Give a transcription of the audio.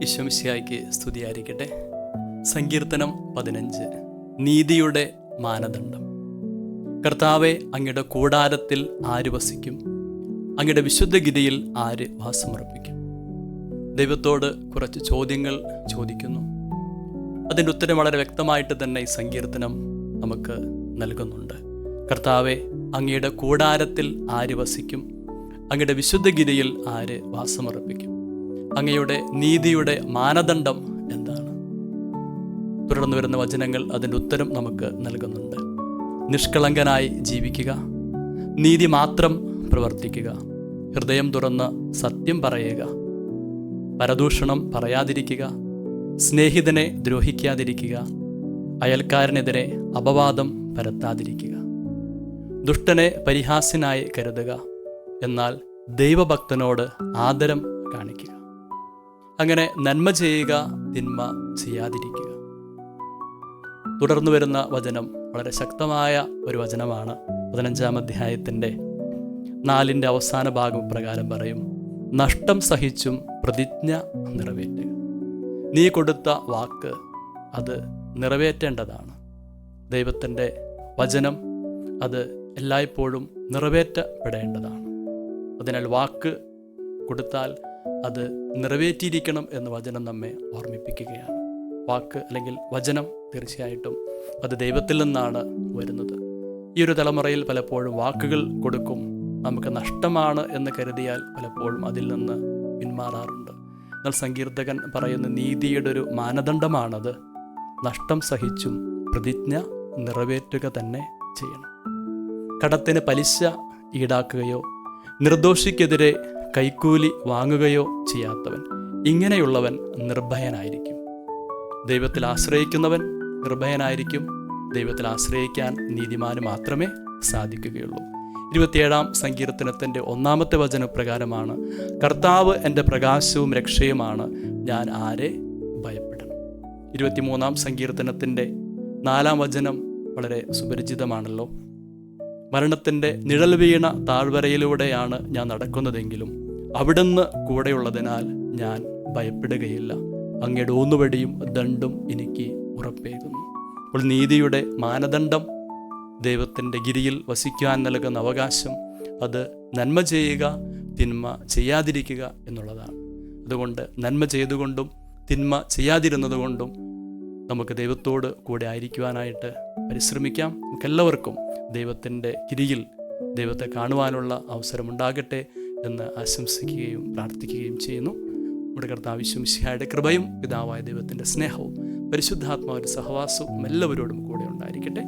ഈശോ മിശിഹായ്ക്ക് സ്തുതിയായിരിക്കട്ടെ. സങ്കീർത്തനം 15. നീതിയുടെ മാനദണ്ഡം. കർത്താവേ, അങ്ങയുടെ കൂടാരത്തിൽ ആര് വസിക്കും? അങ്ങയുടെ വിശുദ്ധഗിരിയിൽ ആര് വാസമർപ്പിക്കും? ദൈവത്തോട് കുറച്ച് ചോദ്യങ്ങൾ ചോദിക്കുന്നു. അതിൻ്റെ ഉത്തരം വളരെ വ്യക്തമായിട്ട് തന്നെ ഈ സങ്കീർത്തനം നമുക്ക് നൽകുന്നുണ്ട്. കർത്താവേ, അങ്ങയുടെ കൂടാരത്തിൽ ആര് വസിക്കും? അങ്ങയുടെ വിശുദ്ധഗിരിയിൽ ആര് വാസമർപ്പിക്കും? അങ്ങയുടെ നീതിയുടെ മാനദണ്ഡം എന്താണ്? തുടർന്ന് വരുന്ന വചനങ്ങൾ അതിൻ്റെ ഉത്തരം നമുക്ക് നൽകുന്നുണ്ട്. നിഷ്കളങ്കനായി ജീവിക്കുക, നീതി മാത്രം പ്രവർത്തിക്കുക, ഹൃദയം തുറന്ന് സത്യം പറയുക, പരദൂഷണം പറയാതിരിക്കുക, സ്നേഹിതനെ ദ്രോഹിക്കാതിരിക്കുക, അയൽക്കാരനെതിരെ അപവാദം പരത്താതിരിക്കുക, ദുഷ്ടനെ പരിഹാസ്യനായി കരുതുക, എന്നാൽ ദൈവഭക്തനോട് ആദരം കാണിക്കുക. അങ്ങനെ നന്മ ചെയ്യുക, തിന്മ ചെയ്യാതിരിക്കുക. തുടർന്നു വരുന്ന വചനം വളരെ ശക്തമായ ഒരു വചനമാണ്. 15-ാം അധ്യായത്തിൻ്റെ 4-ന്റെ അവസാന ഭാഗം പ്രകാരം പറയും: നഷ്ടം സഹിച്ചും പ്രതിജ്ഞ നിറവേറ്റുക. നീ കൊടുത്ത വാക്ക് അത് നിറവേറ്റേണ്ടതാണ്. ദൈവത്തിൻ്റെ വചനം അത് എല്ലായ്പ്പോഴും നിറവേറ്റപ്പെടേണ്ടതാണ്. അതിനാൽ വാക്ക് കൊടുത്താൽ അത് നിറവേറ്റിയിരിക്കണം എന്ന് വചനം നമ്മെ ഓർമ്മിപ്പിക്കുകയാണ്. വാക്ക് അല്ലെങ്കിൽ വചനം തീർച്ചയായിട്ടും അത് ദൈവത്തിൽ നിന്നാണ് വരുന്നത്. ഈ ഒരു തലമുറയിൽ പലപ്പോഴും വാക്കുകൾ കൊടുക്കും, നമുക്ക് നഷ്ടമാണ് എന്ന് കരുതിയാൽ പലപ്പോഴും അതിൽ നിന്ന് പിന്മാറാറുണ്ട്. എന്നാൽ സങ്കീർത്തകൻ പറയുന്ന നീതിയുടെ ഒരു മാനദണ്ഡമാണത്. നഷ്ടം സഹിച്ചും പ്രതിജ്ഞ നിറവേറ്റുക തന്നെ ചെയ്യണം. കടത്തിന് പലിശ ഈടാക്കുകയോ നിർദോഷിക്കെതിരെ കൈക്കൂലി വാങ്ങുകയോ ചെയ്യാത്തവൻ, ഇങ്ങനെയുള്ളവൻ നിർഭയനായിരിക്കും. ദൈവത്തിൽ ആശ്രയിക്കുന്നവൻ നിർഭയനായിരിക്കും. ദൈവത്തിൽ ആശ്രയിക്കാൻ നീതിമാന് മാത്രമേ സാധിക്കുകയുള്ളൂ. 27-ാം സങ്കീർത്തനത്തിൻ്റെ 1-ാമത്തെ വചനപ്രകാരമാണ്: കർത്താവ് എൻ്റെ പ്രകാശവും രക്ഷയുമാണ്, ഞാൻ ആരെ ഭയപ്പെടണം. 23-ാം സങ്കീർത്തനത്തിൻ്റെ 4-ാം വചനം വളരെ സുപരിചിതമാണല്ലോ. മരണത്തിൻ്റെ നിഴൽ വീണ താഴ്വരയിലൂടെയാണ് ഞാൻ നടക്കുന്നതെങ്കിലും അവിടുന്ന് കൂടെയുള്ളതിനാൽ ഞാൻ ഭയപ്പെടുകയില്ല. അങ്ങയുടെ ഊന്നുവടിയും ദണ്ഡും എനിക്ക് ഉറപ്പേകുന്നു. അപ്പോൾ നീതിയുടെ മാനദണ്ഡം, ദൈവത്തിൻ്റെ ഗിരിയിൽ വസിക്കുവാൻ നൽകുന്ന അവകാശം, അത് നന്മ ചെയ്യുക, തിന്മ ചെയ്യാതിരിക്കുക എന്നുള്ളതാണ്. അതുകൊണ്ട് നന്മ ചെയ്തുകൊണ്ടും തിന്മ ചെയ്യാതിരുന്നതുകൊണ്ടും നമുക്ക് ദൈവത്തോട് കൂടെ ആയിരിക്കുവാനായിട്ട് പരിശ്രമിക്കാം. നമുക്കെല്ലാവർക്കും ദൈവത്തിൻ്റെ ഗിരിയിൽ ദൈവത്തെ കാണുവാനുള്ള അവസരമുണ്ടാകട്ടെ എന്ന് ആശംസിക്കുകയും പ്രാർത്ഥിക്കുകയും ചെയ്യുന്നു. നമ്മുടെ കർത്താവ് ഈശോ മിശിഹായുടെ കൃപയും പിതാവായ ദൈവത്തിൻ്റെ സ്നേഹവും പരിശുദ്ധാത്മാവിൻ്റെ സഹവാസവും എല്ലാവരോടും കൂടെ ഉണ്ടായിരിക്കട്ടെ.